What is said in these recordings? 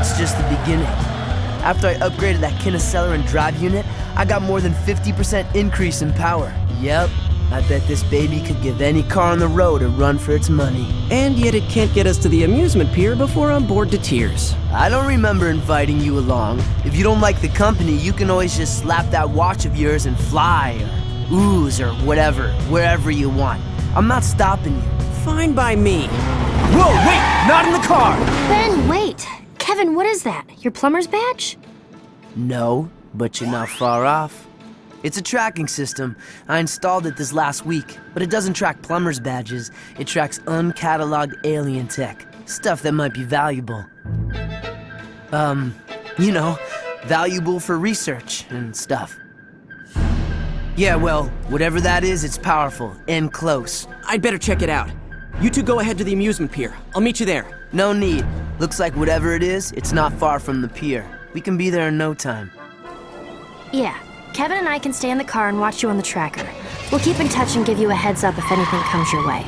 that's just the beginning. After I upgraded that Kinesteller and drive unit, I got more than 50% increase in power. Yep, I bet this baby could give any car on the road a run for its money. And yet it can't get us to the amusement pier before I'm bored to tears. I don't remember inviting you along. If you don't like the company, you can always just slap that watch of yours and fly, or ooze, or whatever, wherever you want. I'm not stopping you. Fine by me. Whoa, wait! Not in the car! Ben, wait! Kevin, what is that? Your plumber's badge? No, but you're not far off. It's a tracking system. I installed it this last week, but it doesn't track plumber's badges. It tracks uncatalogued alien tech. Stuff that might be valuable. You know, valuable for research and stuff. Yeah, well, whatever that is, it's powerful and close. I'd better check it out. You two go ahead to the amusement pier. I'll meet you there. No need. Looks like whatever it is, it's not far from the pier. We can be there in no time. Yeah, Kevin and I can stay in the car and watch you on the tracker. We'll keep in touch and give you a heads up if anything comes your way.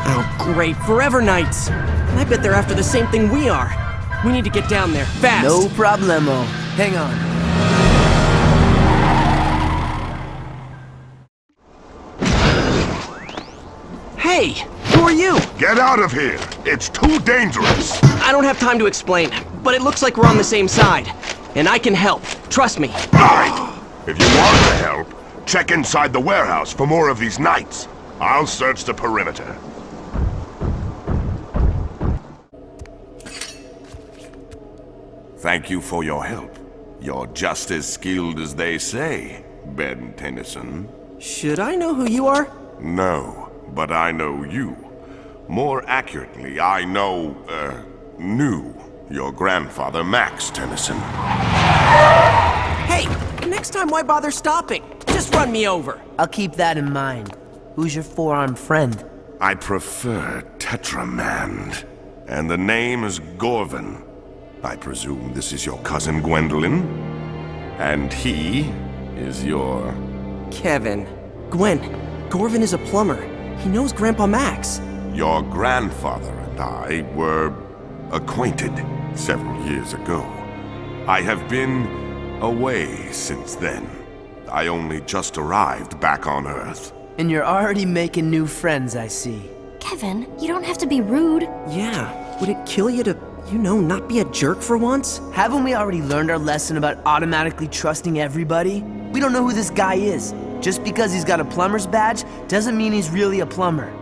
Oh, great. Forever Knights. I bet they're after the same thing we are. We need to get down there, fast. No problemo. Hang on. Hey, who are you? Get out of here! It's too dangerous! I don't have time to explain, but it looks like we're on the same side. And I can help. Trust me. Right! If you want to help, check inside the warehouse for more of these knights. I'll search the perimeter. Thank you for your help. You're just as skilled as they say, Ben Tennyson. Should I know who you are? No, but I know you. More accurately, I knew your grandfather, Max Tennyson. Hey, next time why bother stopping? Just run me over. I'll keep that in mind. Who's your four-armed friend? I prefer Tetramand, and the name is Gorvan. I presume this is your cousin Gwendolyn? And he is your... Kevin. Gwen. Gorvan is a plumber. He knows Grandpa Max. Your grandfather and I were acquainted several years ago. I have been away since then. I only just arrived back on Earth. And you're already making new friends, I see. Kevin, you don't have to be rude. Yeah, would it kill you to, not be a jerk for once? Haven't we already learned our lesson about automatically trusting everybody? We don't know who this guy is. Just because he's got a plumber's badge doesn't mean he's really a plumber.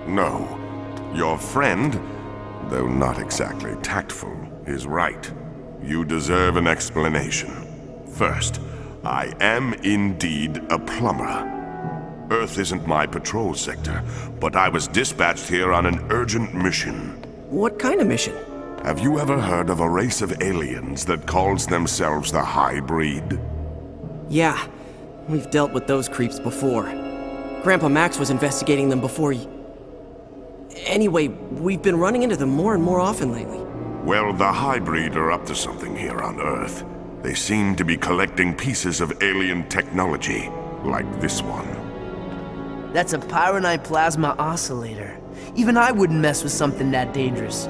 No. Your friend, though not exactly tactful, is right. You deserve an explanation. First, I am indeed a plumber. Earth isn't my patrol sector, but I was dispatched here on an urgent mission. What kind of mission? Have you ever heard of a race of aliens that calls themselves the Hybrid? Yeah, we've dealt with those creeps before. Grandpa Max was investigating them before Anyway, we've been running into them more and more often lately. Well, the Hybrid are up to something here on Earth. They seem to be collecting pieces of alien technology, like this one. That's a pyronite plasma oscillator. Even I wouldn't mess with something that dangerous.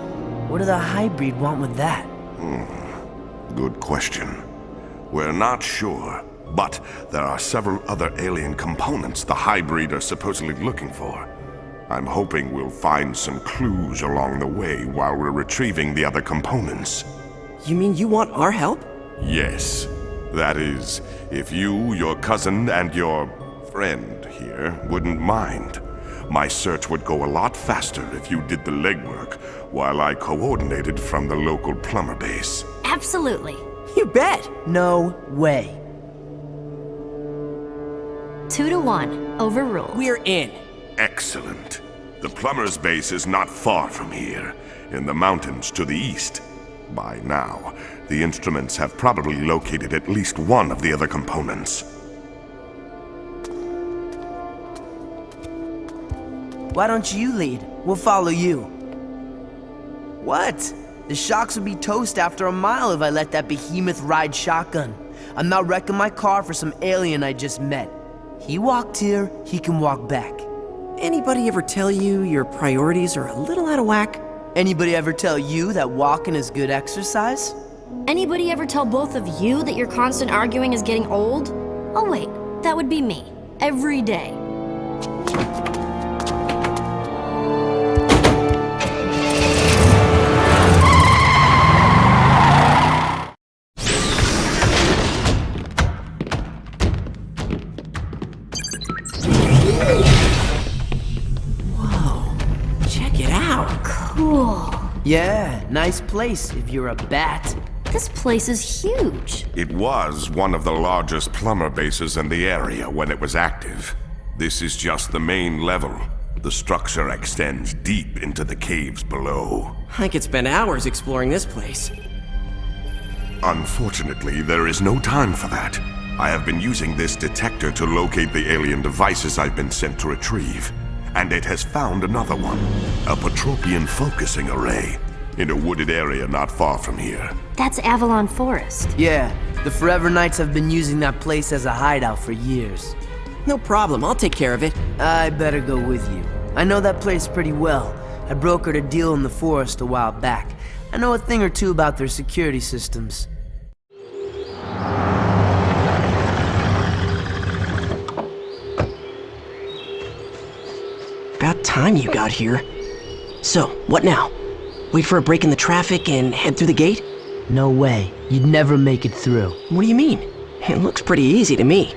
What do the Hybrid want with that? Good question. We're not sure, but there are several other alien components the Hybrid are supposedly looking for. I'm hoping we'll find some clues along the way while we're retrieving the other components. You mean you want our help? Yes. That is, if you, your cousin, and your friend here wouldn't mind. My search would go a lot faster if you did the legwork while I coordinated from the local plumber base. Absolutely. You bet. No way. 2-1. Overruled. We're in. Excellent. The plumber's base is not far from here, in the mountains to the east. By now, the instruments have probably located at least one of the other components. Why don't you lead? We'll follow you. What? The shocks would be toast after a mile if I let that behemoth ride shotgun. I'm not wrecking my car for some alien I just met. He walked here, he can walk back. Anybody ever tell you your priorities are a little out of whack? Anybody ever tell you that walking is good exercise? Anybody ever tell both of you that your constant arguing is getting old? Oh wait, that would be me. Every day. Cool. Yeah, nice place if you're a bat. This place is huge. It was one of the largest plumber bases in the area when it was active. This is just the main level. The structure extends deep into the caves below. I could spend hours exploring this place. Unfortunately, there is no time for that. I have been using this detector to locate the alien devices I've been sent to retrieve. And it has found another one, a Patropian focusing array, in a wooded area not far from here. That's Avalon Forest. Yeah, the Forever Knights have been using that place as a hideout for years. No problem, I'll take care of it. I better go with you. I know that place pretty well. I brokered a deal in the forest a while back. I know a thing or two about their security systems. About time you got here. So, what now? Wait for a break in the traffic and head through the gate? No way. You'd never make it through. What do you mean? It looks pretty easy to me.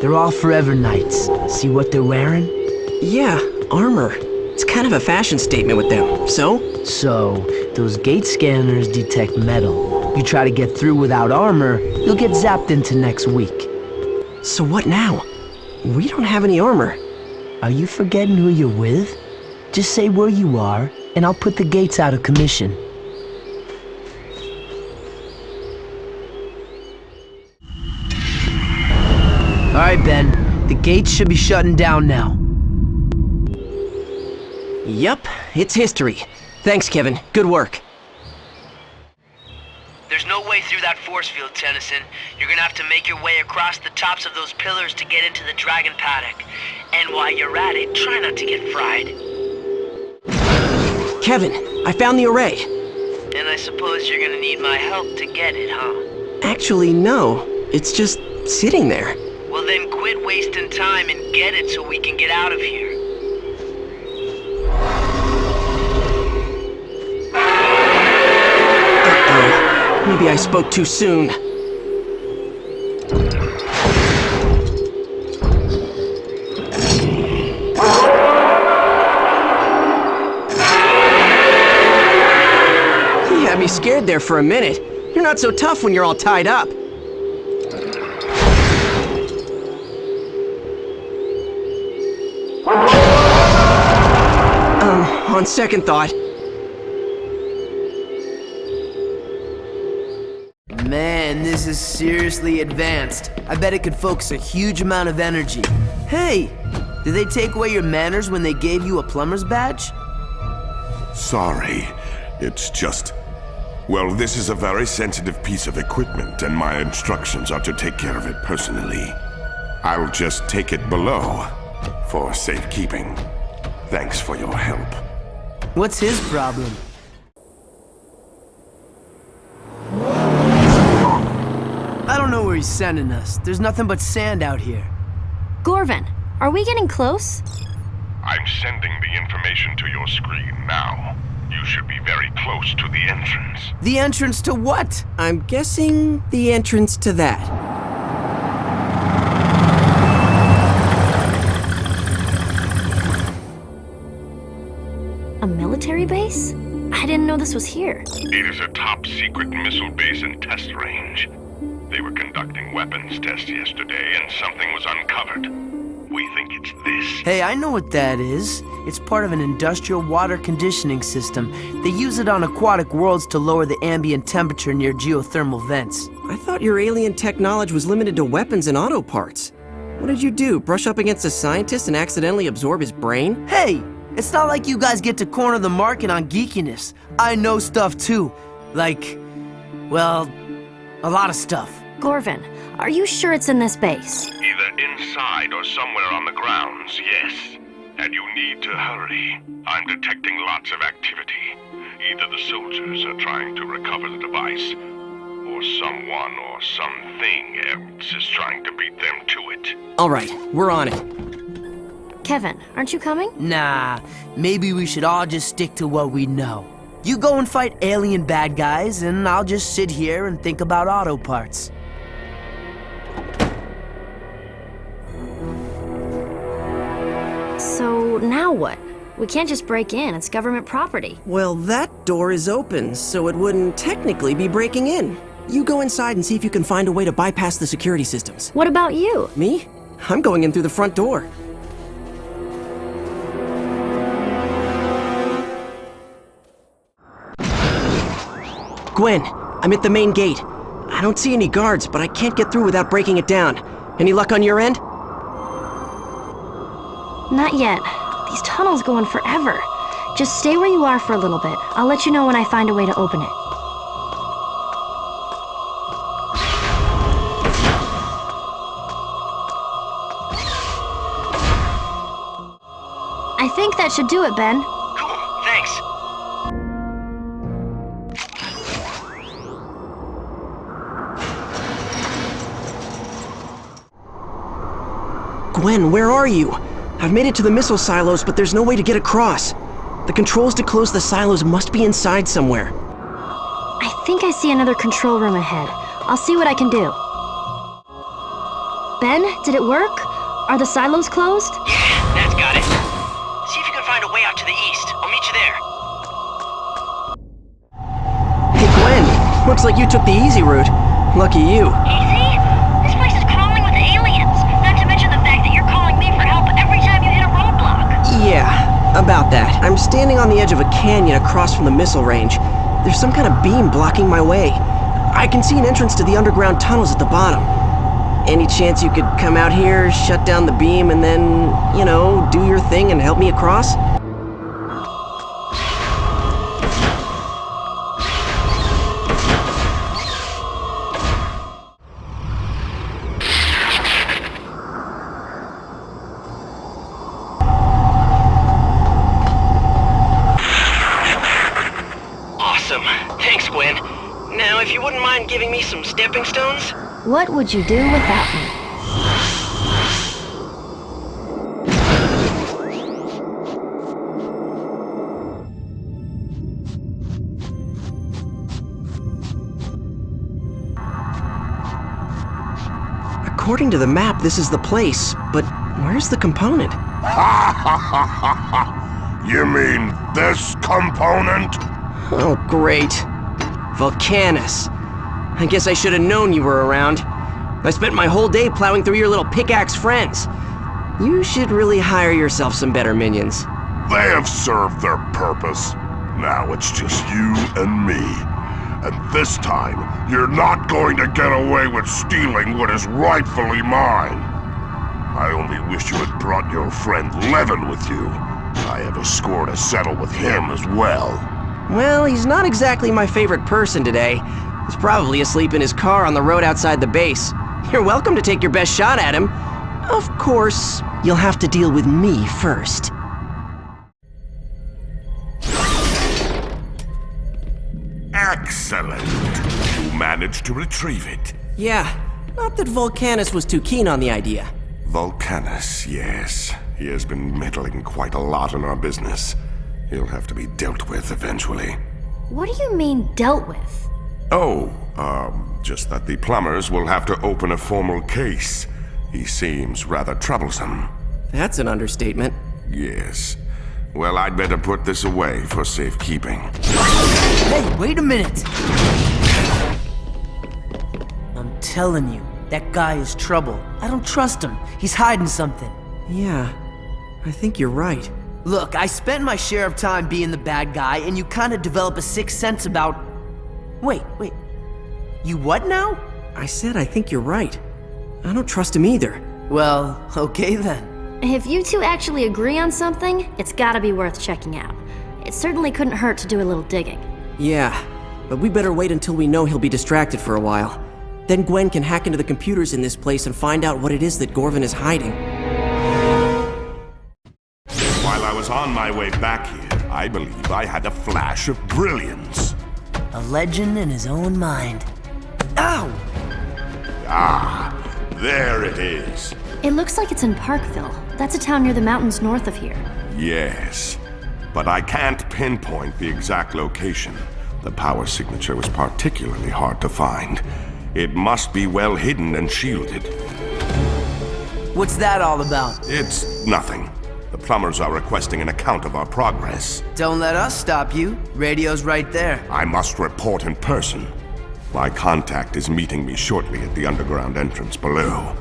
They're all Forever Knights. See what they're wearing? Yeah, armor. It's kind of a fashion statement with them. So? So, those gate scanners detect metal. You try to get through without armor, you'll get zapped into next week. So what now? We don't have any armor. Are you forgetting who you're with? Just say where you are, and I'll put the gates out of commission. Alright, Ben. The gates should be shutting down now. Yup, it's history. Thanks, Kevin. Good work. There's no way through that force field, Tennyson. You're gonna have to make your way across the tops of those pillars to get into the dragon paddock. And while you're at it, try not to get fried. Kevin, I found the array. And I suppose you're gonna need my help to get it, huh? Actually, no. It's just sitting there. Well then quit wasting time and get it so we can get out of here. Uh-oh. Maybe I spoke too soon. You had me scared there for a minute. You're not so tough when you're all tied up. On second thought. Man, this is seriously advanced. I bet it could focus a huge amount of energy. Hey, did they take away your manners when they gave you a plumber's badge? Sorry, it's just... Well, this is a very sensitive piece of equipment, and my instructions are to take care of it personally. I'll just take it below, for safekeeping. Thanks for your help. What's his problem? I don't know where he's sending us. There's nothing but sand out here. Gorvan, are we getting close? I'm sending the information to your screen now. You should be very close to the entrance. The entrance to what? I'm guessing the entrance to that. A military base? I didn't know this was here. It is a top-secret missile base and test range. They were conducting weapons tests yesterday, and something was uncovered. We think it's this. Hey, I know what that is. It's part of an industrial water conditioning system. They use it on aquatic worlds to lower the ambient temperature near geothermal vents. I thought your alien tech knowledge was limited to weapons and auto parts. What did you do, brush up against a scientist and accidentally absorb his brain? Hey, it's not like you guys get to corner the market on geekiness. I know stuff too. Like, well, a lot of stuff. Gorvan, are you sure it's in this base? Either inside or somewhere on the grounds, yes. And you need to hurry. I'm detecting lots of activity. either the soldiers are trying to recover the device, or someone or something else is trying to beat them to it. All right, we're on it. Kevin, aren't you coming? Nah, maybe we should all just stick to what we know. You go and fight alien bad guys, and I'll just sit here and think about auto parts. So now what? We can't just break in, it's government property. Well, that door is open, so it wouldn't technically be breaking in. You go inside and see if you can find a way to bypass the security systems. What about you? Me? I'm going in through the front door. Gwen, I'm at the main gate. I don't see any guards, but I can't get through without breaking it down. Any luck on your end? Not yet. These tunnels go on forever. Just stay where you are for a little bit. I'll let you know when I find a way to open it. I think that should do it, Ben. Cool, thanks. Gwen, where are you? I've made it to the missile silos, but there's no way to get across. The controls to close the silos must be inside somewhere. I think I see another control room ahead. I'll see what I can do. Ben, did it work? Are the silos closed? Yeah, that's got it. See if you can find a way out to the east. I'll meet you there. Hey, Gwen. Looks like you took the easy route. Lucky you. Easy? This place is crawling with aliens. Not to mention the fact that you're calling me for help every time you hit a roadblock. Yeah, about that. I'm standing on the edge of a canyon across from the missile range. There's some kind of beam blocking my way. I can see an entrance to the underground tunnels at the bottom. Any chance you could come out here, shut down the beam, and then, you know, do your thing and help me across? Awesome. Thanks, Gwen. Now, if you wouldn't mind giving me some stepping stones? What would you do without me? According to the map, this is the place, but where's the component? You mean this component? Oh, great. Vulkanus. I guess I should have known you were around. I spent my whole day plowing through your little pickaxe friends. You should really hire yourself some better minions. They have served their purpose. Now it's just you and me. And this time, you're not going to get away with stealing what is rightfully mine. I only wish you had brought your friend Levin with you. I have a score to settle with him as well. Well, he's not exactly my favorite person today. He's probably asleep in his car on the road outside the base. You're welcome to take your best shot at him. Of course, you'll have to deal with me first. Excellent. You managed to retrieve it. Yeah, not that Vulkanus was too keen on the idea. Vulkanus, yes. He has been meddling quite a lot in our business. He'll have to be dealt with eventually. What do you mean, dealt with? Oh, just that the plumbers will have to open a formal case. He seems rather troublesome. That's an understatement. Yes. Well, I'd better put this away for safekeeping. Hey, wait a minute! I'm telling you, that guy is trouble. I don't trust him. He's hiding something. Yeah, I think you're right. Look, I spent my share of time being the bad guy, and you kind of develop a sixth sense about... Wait. You what now? I said I think you're right. I don't trust him either. Well, okay then. If you two actually agree on something, it's gotta be worth checking out. It certainly couldn't hurt to do a little digging. Yeah, but we better wait until we know he'll be distracted for a while. Then Gwen can hack into the computers in this place and find out what it is that Gorvan is hiding. While I was on my way back here, I believe I had a flash of brilliance. A legend in his own mind. Ow! Ah, there it is. It looks like it's in Parkville. That's a town near the mountains north of here. Yes, but I can't pinpoint the exact location. The power signature was particularly hard to find. It must be well hidden and shielded. What's that all about? It's nothing. The plumbers are requesting an account of our progress. Don't let us stop you. Radio's right there. I must report in person. My contact is meeting me shortly at the underground entrance below.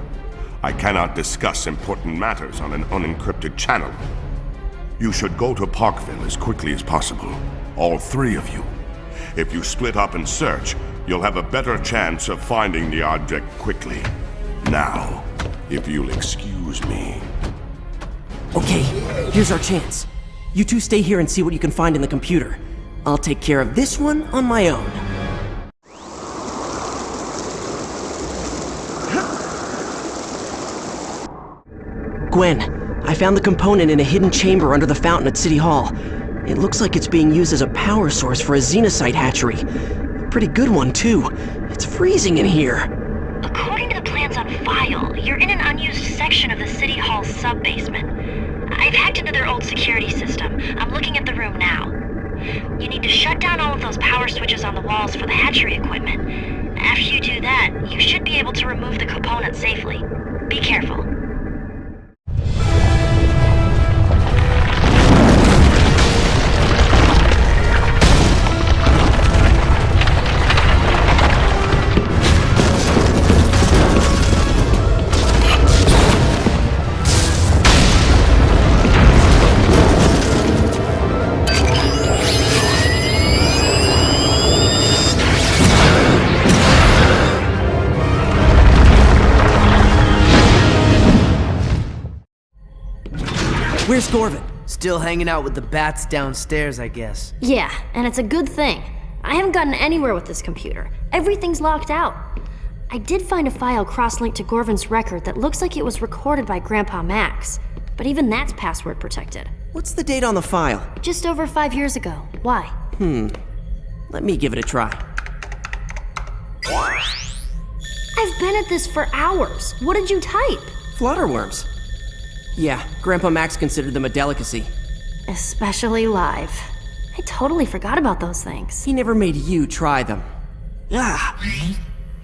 I cannot discuss important matters on an unencrypted channel. You should go to Parkville as quickly as possible. All three of you. If you split up and search, you'll have a better chance of finding the object quickly. Now, if you'll excuse me. Okay, here's our chance. You two stay here and see what you can find in the computer. I'll take care of this one on my own. Gwen, I found the component in a hidden chamber under the fountain at City Hall. It looks like it's being used as a power source for a xenocyte hatchery. A pretty good one, too. It's freezing in here. According to the plans on file, you're in an unused section of the City Hall sub-basement. I've hacked into their old security system. I'm looking at the room now. You need to shut down all of those power switches on the walls for the hatchery equipment. After you do that, you should be able to remove the component safely. Be careful. Where's Gorvan? Still hanging out with the bats downstairs, I guess. Yeah, and it's a good thing. I haven't gotten anywhere with this computer. Everything's locked out. I did find a file cross-linked to Gorvan's record that looks like it was recorded by Grandpa Max, but even that's password protected. What's the date on the file? Just over 5 years ago. Why? Let me give it a try. I've been at this for hours. What did you type? Flutterworms. Yeah, Grandpa Max considered them a delicacy. Especially live. I totally forgot about those things. He never made you try them. Ah!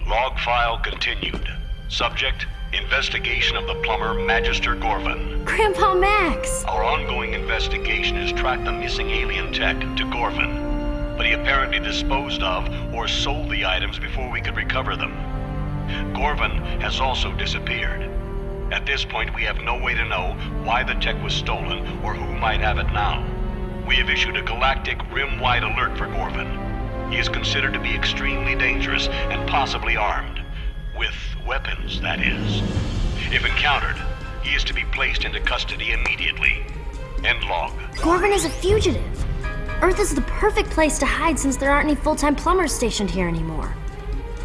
Log file continued. Subject, investigation of the plumber Magister Gorvan. Grandpa Max! Our ongoing investigation has tracked the missing alien tech to Gorvan, but he apparently disposed of or sold the items before we could recover them. Gorvan has also disappeared. At this point, we have no way to know why the tech was stolen or who might have it now. We have issued a galactic, rim-wide alert for Gorvan. He is considered to be extremely dangerous and possibly armed. With weapons, that is. If encountered, he is to be placed into custody immediately. End log. Gorvan is a fugitive. Earth is the perfect place to hide since there aren't any full-time plumbers stationed here anymore.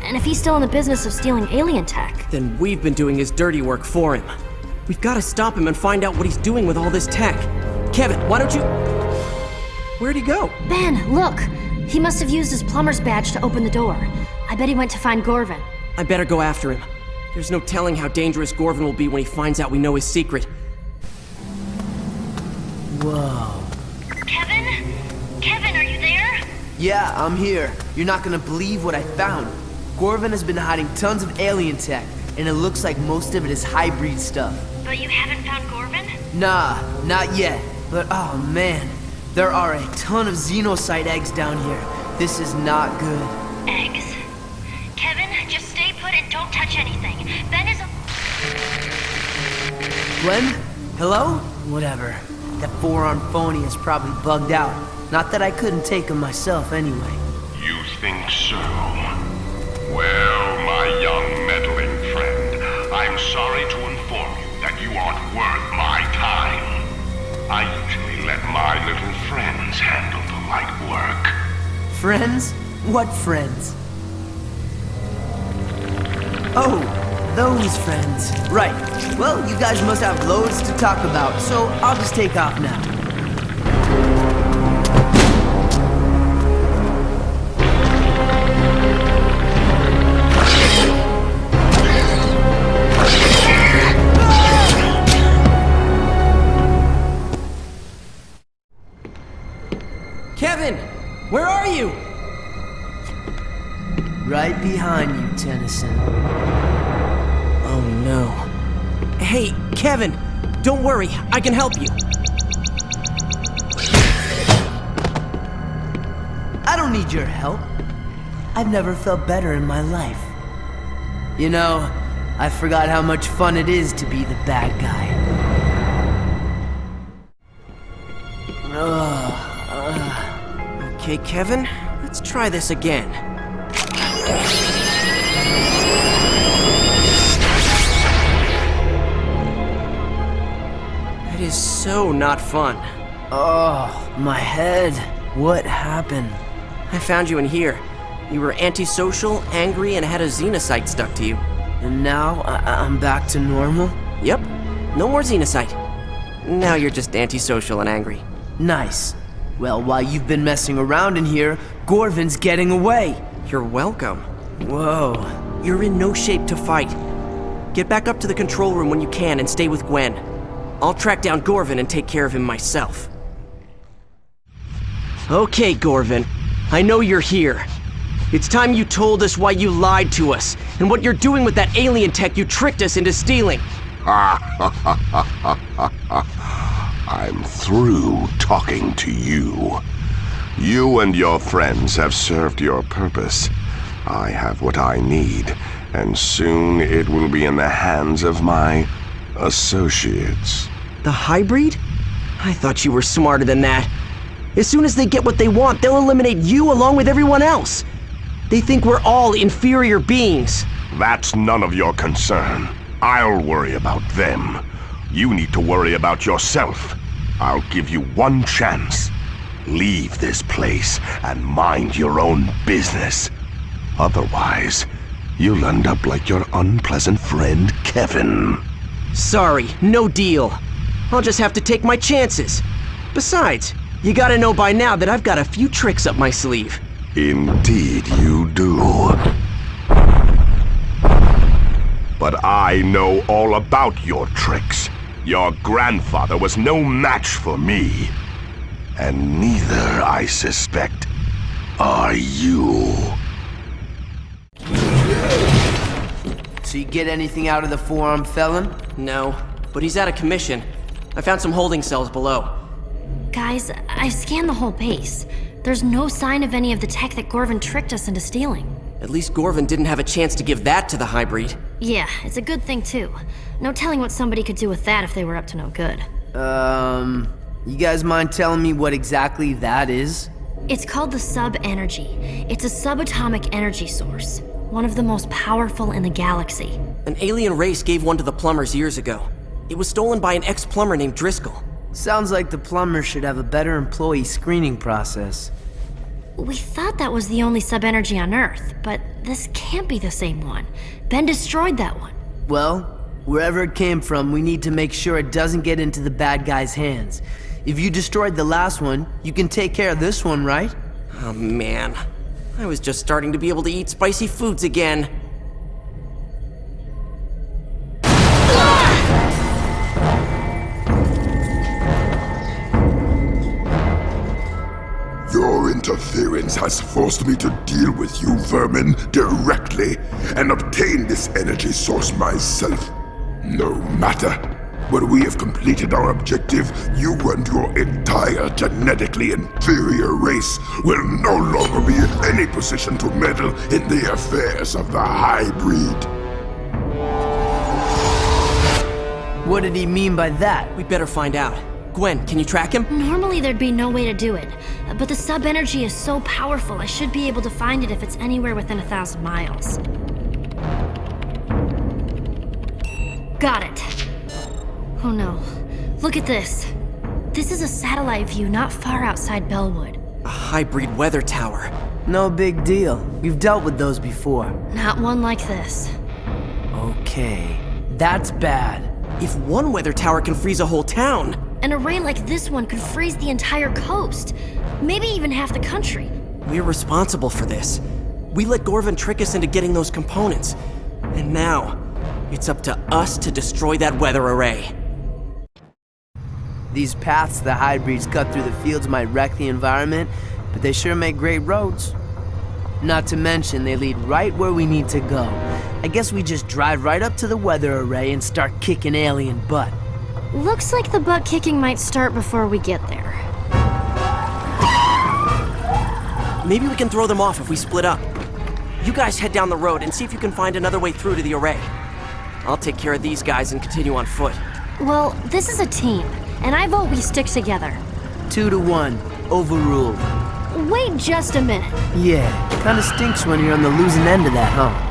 And if he's still in the business of stealing alien tech... Then we've been doing his dirty work for him. We've got to stop him and find out what he's doing with all this tech. Kevin, why don't you... Where'd he go? Ben, look! He must have used his plumber's badge to open the door. I bet he went to find Gorvan. I better go after him. There's no telling how dangerous Gorvan will be when he finds out we know his secret. Whoa. Kevin? Kevin, are you there? Yeah, I'm here. You're not gonna believe what I found. Gorvan has been hiding tons of alien tech, and it looks like most of it is hybrid stuff. But you haven't found Gorvan? Nah, not yet. But oh man, there are a ton of xenocyte eggs down here. This is not good. Eggs? Kevin, just stay put and don't touch anything. Ben is a... Gwen? Hello? Whatever. That four-armed phony is probably bugged out. Not that I couldn't take him myself anyway. You think so? Well, my young meddling friend, I'm sorry to inform you that you aren't worth my time. I usually let my little friends handle the light work. Friends? What friends? Oh, those friends. Right. Well, you guys must have loads to talk about, so I'll just take off now. Kevin! Where are you? Right behind you, Tennyson. Oh no. Hey, Kevin! Don't worry, I can help you. I don't need your help. I've never felt better in my life. You know, I forgot how much fun it is to be the bad guy. Okay, Kevin, let's try this again. That is so not fun. Oh, my head. What happened? I found you in here. You were antisocial, angry, and had a xenocyte stuck to you. And now I'm back to normal? Yep, no more xenocyte. Now you're just antisocial and angry. Nice. Well, while you've been messing around in here, Gorvan's getting away. You're welcome. Whoa. You're in no shape to fight. Get back up to the control room when you can and stay with Gwen. I'll track down Gorvan and take care of him myself. Okay, Gorvan. I know you're here. It's time you told us why you lied to us, and what you're doing with that alien tech you tricked us into stealing. I'm through talking to you. You and your friends have served your purpose. I have what I need, and soon it will be in the hands of my associates. The hybrid? I thought you were smarter than that. As soon as they get what they want, they'll eliminate you along with everyone else. They think we're all inferior beings. That's none of your concern. I'll worry about them. You need to worry about yourself. I'll give you one chance. Leave this place and mind your own business. Otherwise, you'll end up like your unpleasant friend, Kevin. Sorry, no deal. I'll just have to take my chances. Besides, you gotta know by now that I've got a few tricks up my sleeve. Indeed you do. But I know all about your tricks. Your grandfather was no match for me. And neither, I suspect, are you. So you get anything out of the four-armed felon? No, but he's out of commission. I found some holding cells below. Guys, I've scanned the whole base. There's no sign of any of the tech that Gorvan tricked us into stealing. At least Gorvan didn't have a chance to give that to the hybrid. Yeah, it's a good thing too. No telling what somebody could do with that if they were up to no good. You guys mind telling me what exactly that is? It's called the sub-energy. It's a subatomic energy source. One of the most powerful in the galaxy. An alien race gave one to the plumbers years ago. It was stolen by an ex-plumber named Driscoll. Sounds like the plumber should have a better employee screening process. We thought that was the only sub-energy on Earth, but this can't be the same one. Ben destroyed that one. Well, wherever it came from, we need to make sure it doesn't get into the bad guy's hands. If you destroyed the last one, you can take care of this one, right? Oh man, I was just starting to be able to eat spicy foods again. Your interference has forced me to deal with you vermin directly and obtain this energy source myself. No matter. When we have completed our objective, you and your entire genetically inferior race will no longer be in any position to meddle in the affairs of the hybrid. What did he mean by that? We better find out. Gwen, can you track him? Normally there'd be no way to do it, but the sub-energy is so powerful I should be able to find it if it's anywhere within 1,000 miles. Got it. Oh no. Look at this. This is a satellite view not far outside Bellwood. A hybrid weather tower. No big deal. We've dealt with those before. Not one like this. Okay, that's bad. If one weather tower can freeze a whole town... An array like this one could freeze the entire coast. Maybe even half the country. We're responsible for this. We let Gorvan trick us into getting those components. And now, it's up to us to destroy that weather array. These paths the hybrids cut through the fields might wreck the environment, but they sure make great roads. Not to mention, they lead right where we need to go. I guess we just drive right up to the weather array and start kicking alien butt. Looks like the butt kicking might start before we get there. Maybe we can throw them off if we split up. You guys head down the road and see if you can find another way through to the array. I'll take care of these guys and continue on foot. Well, this is a team, and I vote we stick together. 2 to 1. Overruled. Wait just a minute. Yeah, kinda stinks when you're on the losing end of that, huh?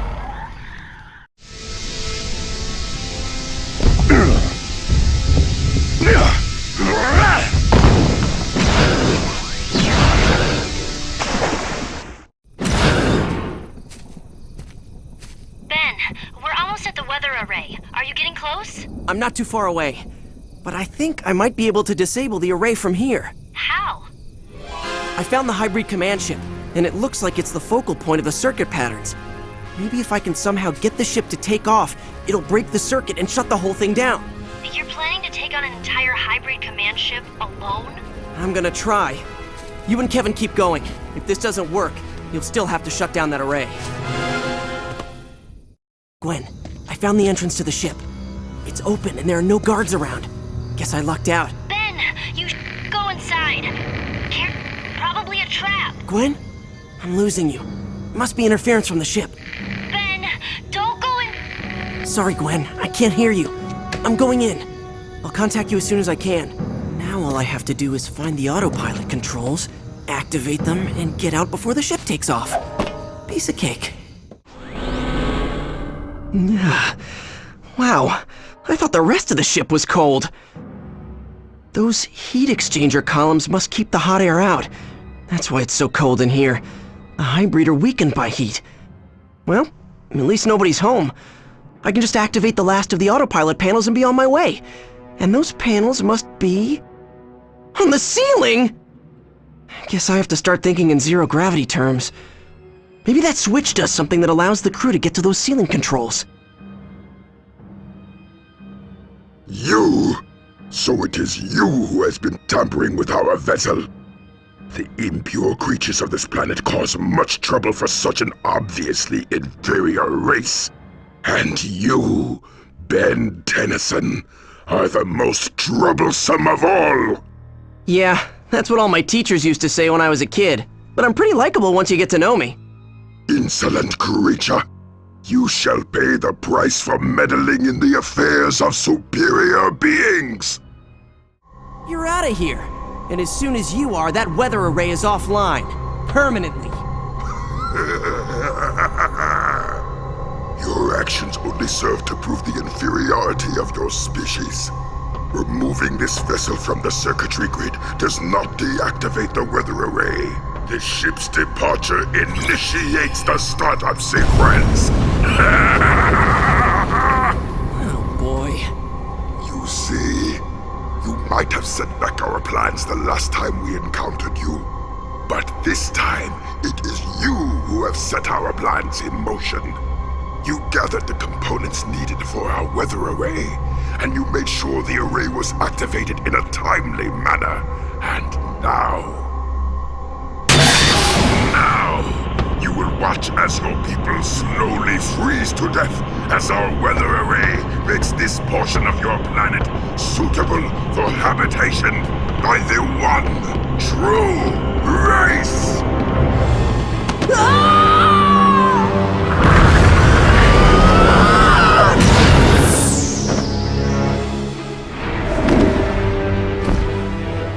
Ben, we're almost at the weather array. Are you getting close? I'm not too far away, but I think I might be able to disable the array from here. How? I found the hybrid command ship, and it looks like it's the focal point of the circuit patterns. Maybe if I can somehow get the ship to take off, it'll break the circuit and shut the whole thing down. You're planning to take on an entire hybrid command ship alone? I'm gonna try. You and Kevin keep going. If this doesn't work, you'll still have to shut down that array. Gwen, I found the entrance to the ship. It's open and there are no guards around. Guess I lucked out. Ben, you go inside. Probably a trap. Gwen? I'm losing you. Must be interference from the ship. Ben, don't go in. Sorry, Gwen. I can't hear you. I'm going in. I'll contact you as soon as I can. Now all I have to do is find the autopilot controls, activate them, and get out before the ship takes off. Piece of cake. Wow. I thought the rest of the ship was cold. Those heat exchanger columns must keep the hot air out. That's why it's so cold in here. The hybrid are weakened by heat. Well, at least nobody's home. I can just activate the last of the autopilot panels and be on my way. And those panels must be... on the ceiling! Guess I have to start thinking in zero-gravity terms. Maybe that switch does something that allows the crew to get to those ceiling controls. You! So it is you who has been tampering with our vessel. The impure creatures of this planet cause much trouble for such an obviously inferior race. And you, Ben Tennyson, are the most troublesome of all! Yeah, that's what all my teachers used to say when I was a kid. But I'm pretty likable once you get to know me. Insolent creature! You shall pay the price for meddling in the affairs of superior beings! You're out of here. And as soon as you are, that weather array is offline. Permanently. Your actions only serve to prove the inferiority of your species. Removing this vessel from the circuitry grid does not deactivate the weather array. The ship's departure initiates the startup sequence. Oh boy. You see, you might have set back our plans the last time we encountered you. But this time, it is you who have set our plans in motion. You gathered the components needed for our weather array, and you made sure the array was activated in a timely manner. And now, you will watch as your people slowly freeze to death as our weather array makes this portion of your planet suitable for habitation by the one true race!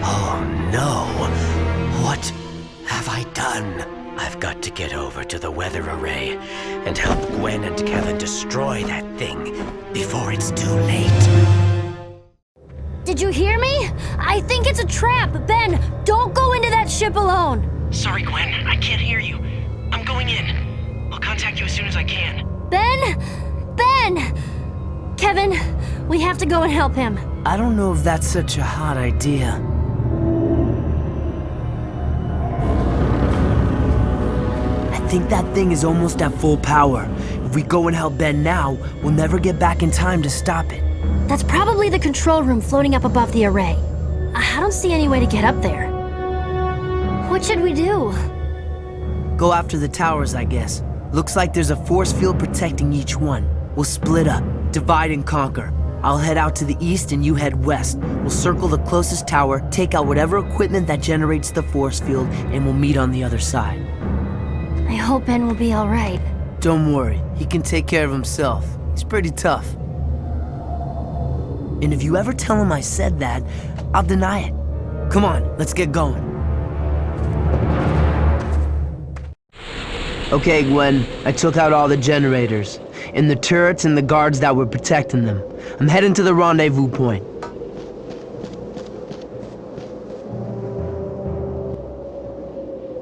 Oh no! What have I done? I've got to get over to the weather array and help Gwen and Kevin destroy that thing before it's too late. Did you hear me? I think it's a trap. Ben, don't go into that ship alone. Sorry, Gwen. I can't hear you. I'm going in. I'll contact you as soon as I can. Ben! Ben! Kevin, we have to go and help him. I don't know if that's such a hot idea. I think that thing is almost at full power. If we go and help Ben now, we'll never get back in time to stop it. That's probably the control room floating up above the array. I don't see any way to get up there. What should we do? Go after the towers, I guess. Looks like there's a force field protecting each one. We'll split up, divide and conquer. I'll head out to the east and you head west. We'll circle the closest tower, take out whatever equipment that generates the force field, and we'll meet on the other side. I hope Ben will be alright. Don't worry, he can take care of himself. He's pretty tough. And if you ever tell him I said that, I'll deny it. Come on, let's get going. Okay, Gwen, I took out all the generators, and the turrets and the guards that were protecting them. I'm heading to the rendezvous point.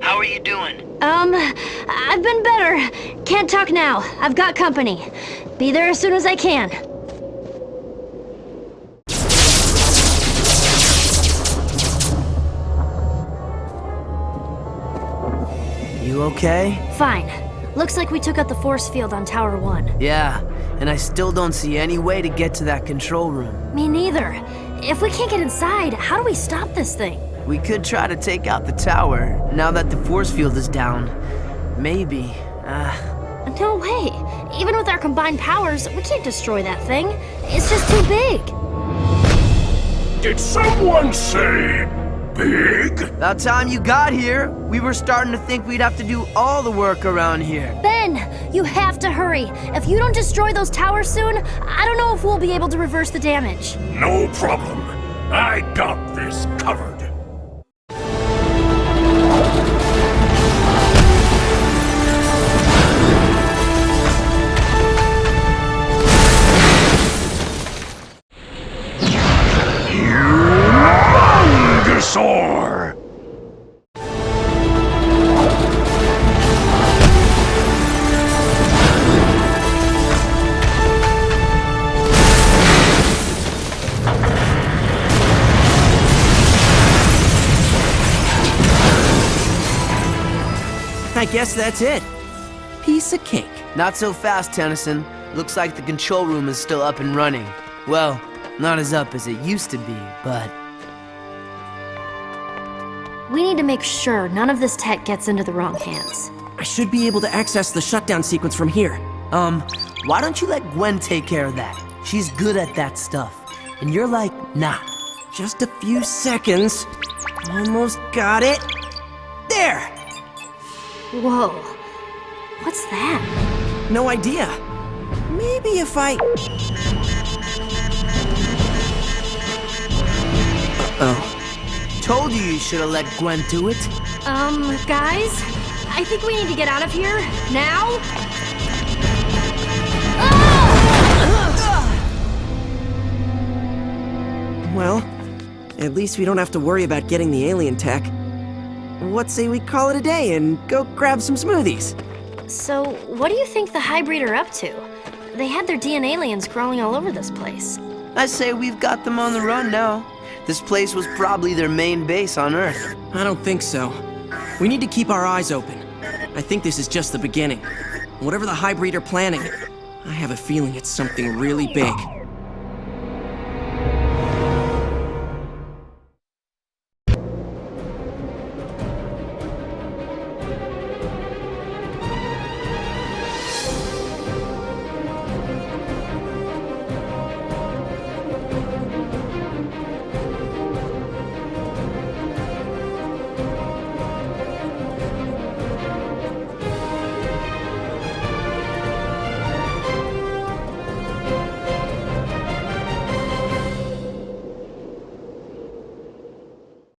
How are you doing? I've been better. Can't talk now. I've got company. Be there as soon as I can. You okay? Fine. Looks like we took out the force field on Tower 1. Yeah, and I still don't see any way to get to that control room. Me neither. If we can't get inside, how do we stop this thing? We could try to take out the tower, now that the force field is down. Maybe. No way. Even with our combined powers, we can't destroy that thing. It's just too big. Did someone say big? About time you got here. We were starting to think we'd have to do all the work around here. Ben, you have to hurry. If you don't destroy those towers soon, I don't know if we'll be able to reverse the damage. No problem. I got this covered. Humongousaur! I guess that's it. Piece of cake. Not so fast, Tennyson. Looks like the control room is still up and running. Well, not as up as it used to be, but... We need to make sure none of this tech gets into the wrong hands. I should be able to access the shutdown sequence from here. Why don't you let Gwen take care of that? She's good at that stuff. And you're like, nah. Just a few seconds. Almost got it. There! Whoa. What's that? No idea. Maybe if I... Uh-oh. Told you should have let Gwen do it. Guys? I think we need to get out of here. Now? Well, at least we don't have to worry about getting the alien tech. What say we call it a day and go grab some smoothies? So, what do you think the Hybrid are up to? They had their DNA aliens crawling all over this place. I say we've got them on the run now. This place was probably their main base on Earth. I don't think so. We need to keep our eyes open. I think this is just the beginning. Whatever the Hybrid are planning, I have a feeling it's something really big.